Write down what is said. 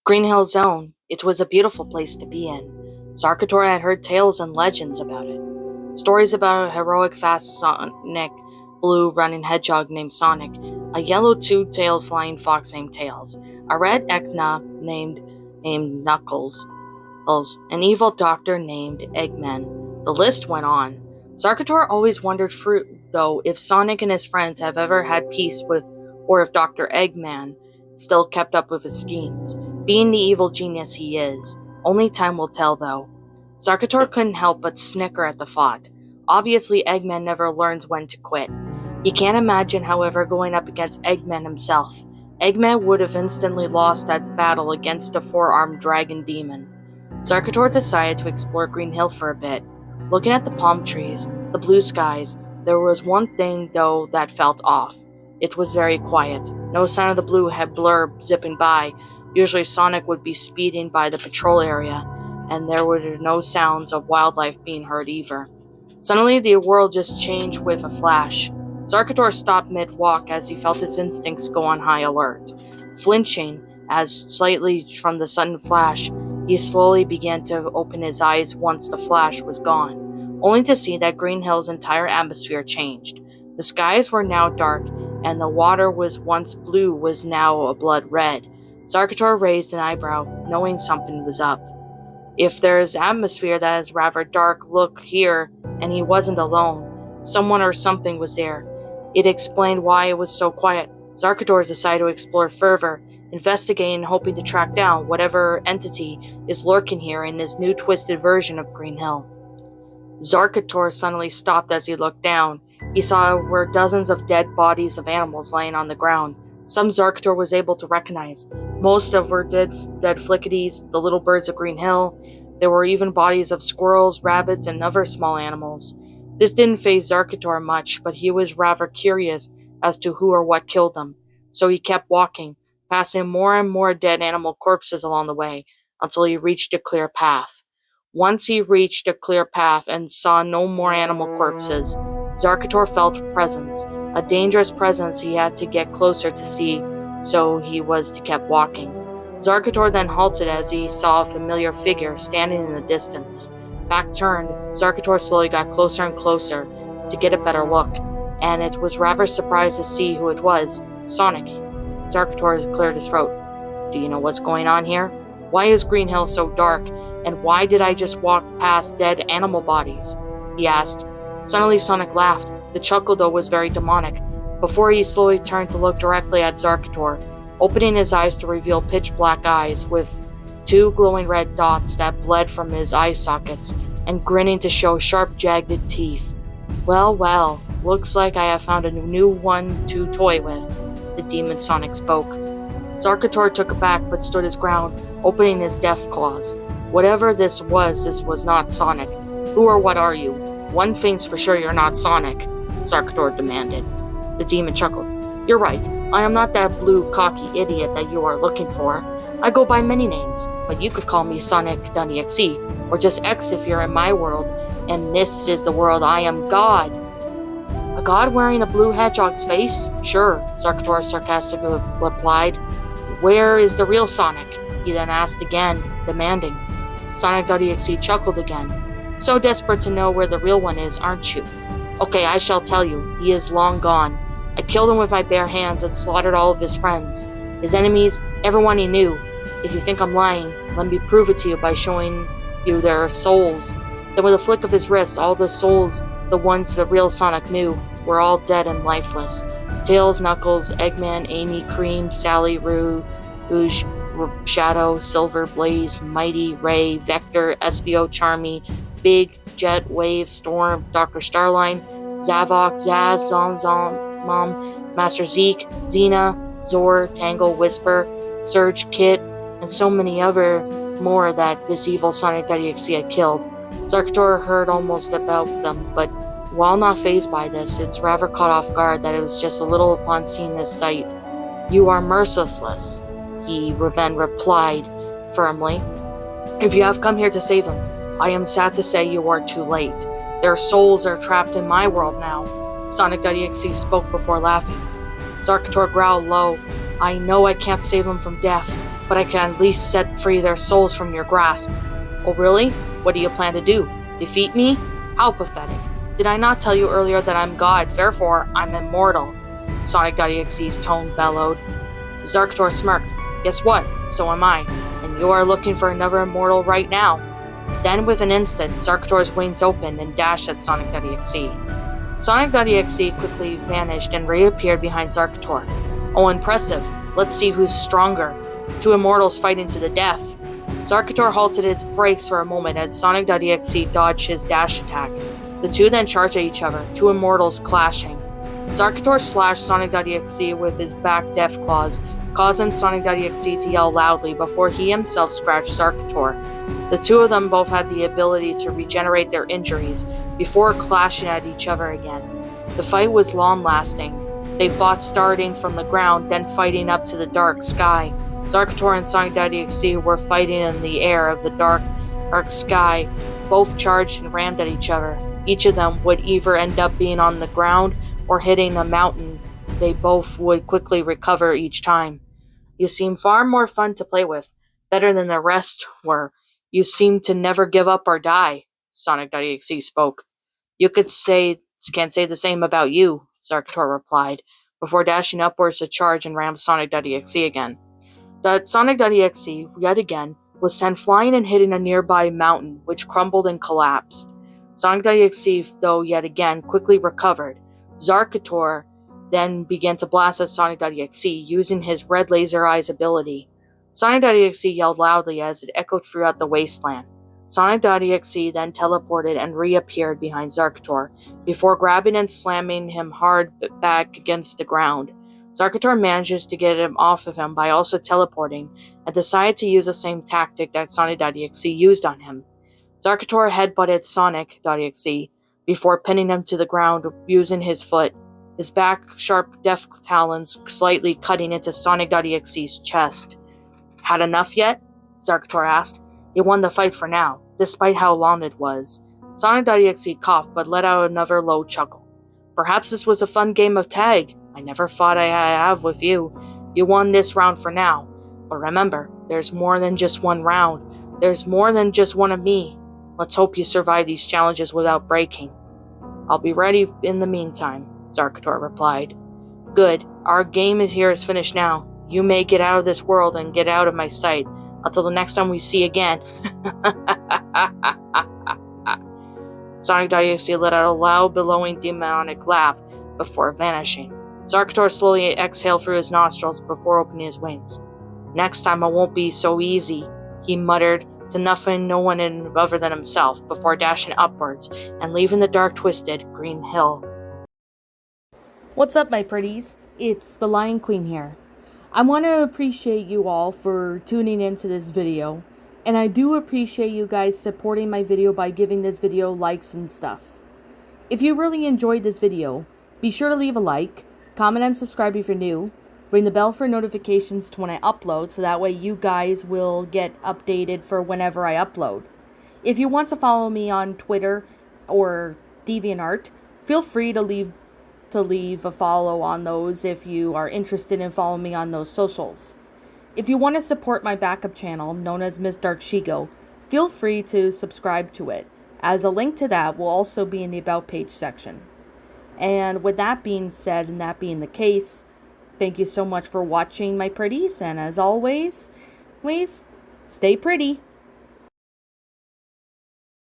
Green Hill Zone. It was a beautiful place to be in. Zarkhator had heard tales and legends about it. Stories about a heroic fast Sonic blue running hedgehog named Sonic, a yellow two-tailed flying fox named Tails, a red Echna named Knuckles, an evil doctor named Eggman. The list went on. Zarkhator always wondered, though, if Sonic and his friends have ever had peace with, or if Dr. Eggman still kept up with his schemes. Being the evil genius he is, only time will tell, though. Zarkhator couldn't help but snicker at the thought. Obviously, Eggman never learns when to quit. He can't imagine, however, going up against Eggman himself. Eggman would have instantly lost that battle against a four-armed dragon demon. Zarkhator decided to explore Green Hill for a bit. Looking at the palm trees, the blue skies, there was one thing, though, that felt off. It was very quiet. No sign of the blue head blurb zipping by. Usually Sonic would be speeding by the patrol area, and there were no sounds of wildlife being heard either. Suddenly, the world just changed with a flash. Zarkhator stopped mid-walk as he felt his instincts go on high alert. Flinching as slightly from the sudden flash, he slowly began to open his eyes once the flash was gone, only to see that Green Hill's entire atmosphere changed. The skies were now dark, and the water was once blue was now a blood red. Zarkhator raised an eyebrow, knowing something was up. If there's atmosphere that is rather dark, look here, and he wasn't alone. Someone or something was there. It explained why it was so quiet. Zarkhator decided to explore further, investigating and hoping to track down whatever entity is lurking here in his new twisted version of Green Hill. Zarkhator suddenly stopped as he looked down. He saw were dozens of dead bodies of animals laying on the ground. Some Zarkhator was able to recognize. Most of were dead flickities, the little birds of Green Hill. There were even bodies of squirrels, rabbits, and other small animals. This didn't faze Zarkhator much, but he was rather curious as to who or what killed them. So he kept walking, passing more and more dead animal corpses along the way, until he reached a clear path. Once he reached a clear path and saw no more animal corpses, Zarkhator felt a presence, a dangerous presence he had to get closer to see, so he was to keep walking. Zarkhator then halted as he saw a familiar figure standing in the distance. Back turned, Zarkhator slowly got closer and closer to get a better look, and it was rather surprised to see who it was. Sonic. Zarkhator cleared his throat. Do you know what's going on here? Why is Green Hill so dark, and why did I just walk past dead animal bodies? He asked. Suddenly Sonic laughed. The chuckle, though, was very demonic. Before he slowly turned to look directly at Zarkhator, opening his eyes to reveal pitch-black eyes with two glowing red dots that bled from his eye sockets, and grinning to show sharp, jagged teeth. Well, well, looks like I have found a new one to toy with, the demon Sonic spoke. Zarkhator took aback but stood his ground, opening his death claws. Whatever this was not Sonic. Who or what are you? One thing's for sure, you're not Sonic, Zarkhator demanded. The demon chuckled. You're right. I am not that blue, cocky idiot that you are looking for. I go by many names, but you could call me Sonic.exe, or just X if you're in my world, and this is the world I am God. A god wearing a blue hedgehog's face? Sure, Zarkhator sarcastically replied. Where is the real Sonic? He then asked again, demanding. Sonic.exe chuckled again. So desperate to know where the real one is, aren't you? Okay, I shall tell you. He is long gone. I killed him with my bare hands and slaughtered all of his friends. His enemies, everyone he knew. If you think I'm lying, let me prove it to you by showing you their souls. Then with a flick of his wrist, all the souls, the ones the real Sonic knew, were all dead and lifeless. Tails, Knuckles, Eggman, Amy, Cream, Sally, Rouge, Shadow, Silver, Blaze, Mighty, Ray, Vector, SBO, Charmy, Big, Jet, Wave, Storm, Dr. Starline, Zavok, Zaz, Mom, Master Zeke, Xena, Zor, Tangle, Whisper, Surge, Kit, and so many other more that this evil Sonic.exe had killed. Zarkhator heard almost about them, but while not fazed by this, it's rather caught off guard that it was just a little upon seeing this sight. You are merciless, he then replied firmly. If you have come here to save him, I am sad to say you are too late. Their souls are trapped in my world now. Sonic.exe spoke before laughing. Zarkhator growled low. I know I can't save him from death, but I can at least set free their souls from your grasp. Oh really? What do you plan to do? Defeat me? How pathetic. Did I not tell you earlier that I'm God, therefore I'm immortal? Sonic.exe's tone bellowed. Zarkhator smirked. Guess what? So am I, and you are looking for another immortal right now. Then, with an instant, Zarkhator's wings opened and dashed at Sonic.exe. Sonic.exe quickly vanished and reappeared behind Zarkhator. Oh, impressive. Let's see who's stronger. Two immortals fighting to the death. Zarkhator halted his brakes for a moment as Sonic.exe dodged his dash attack. The two then charged at each other, two immortals clashing. Zarkhator slashed Sonic.exe with his back death claws, causing Sonic.exe to yell loudly before he himself scratched Zarkhator. The two of them both had the ability to regenerate their injuries before clashing at each other again. The fight was long-lasting. They fought starting from the ground, then fighting up to the dark sky. Zarkhator and Sonic.exe were fighting in the air of the dark sky, both charged and rammed at each other. Each of them would either end up being on the ground or hitting a mountain. They both would quickly recover each time. You seem far more fun to play with, better than the rest were. You seem to never give up or die, Sonic.exe spoke. You can't say the same about you, Zarkhator replied, before dashing upwards to charge and ram Sonic.exe again. That Sonic.exe, yet again, was sent flying and hitting a nearby mountain, which crumbled and collapsed. Sonic.exe, though yet again, quickly recovered. Zarkhator then began to blast at Sonic.exe, using his red laser eyes ability. Sonic.exe yelled loudly as it echoed throughout the wasteland. Sonic.exe then teleported and reappeared behind Zarkhator, before grabbing and slamming him hard back against the ground. Zarkhator manages to get him off of him by also teleporting, and decided to use the same tactic that Sonic.exe used on him. Zarkhator headbutted Sonic.exe before pinning him to the ground using his foot, his back sharp death talons slightly cutting into Sonic.exe's chest. Had enough yet? Zarkhator asked. He won the fight for now, despite how long it was. Sonic.exe coughed but let out another low chuckle. Perhaps this was a fun game of tag. I never thought I'd have with you. You won this round for now. But remember, there's more than just one round. There's more than just one of me. Let's hope you survive these challenges without breaking. I'll be ready in the meantime, Zarkhator replied. Good. Our game is finished now. You may get out of this world and get out of my sight. Until the next time we see again. Sonic.exe let out a loud, bellowing demonic laugh before vanishing. Zarkhator slowly exhaled through his nostrils before opening his wings. Next time it won't be so easy, he muttered to no one other than himself, before dashing upwards and leaving the dark, twisted green hill. What's up, my pretties? It's the Lion Queen here. I want to appreciate you all for tuning into this video, and I do appreciate you guys supporting my video by giving this video likes and stuff. If you really enjoyed this video, be sure to leave a like, comment and subscribe if you're new, ring the bell for notifications to when I upload so that way you guys will get updated for whenever I upload. If you want to follow me on Twitter or DeviantArt, feel free to leave a follow on those if you are interested in following me on those socials. If you want to support my backup channel, known as Miss Dark Shigo, feel free to subscribe to it, as a link to that will also be in the About page section. And with that being said, and that being the case, thank you so much for watching, my pretties, and as always, stay pretty.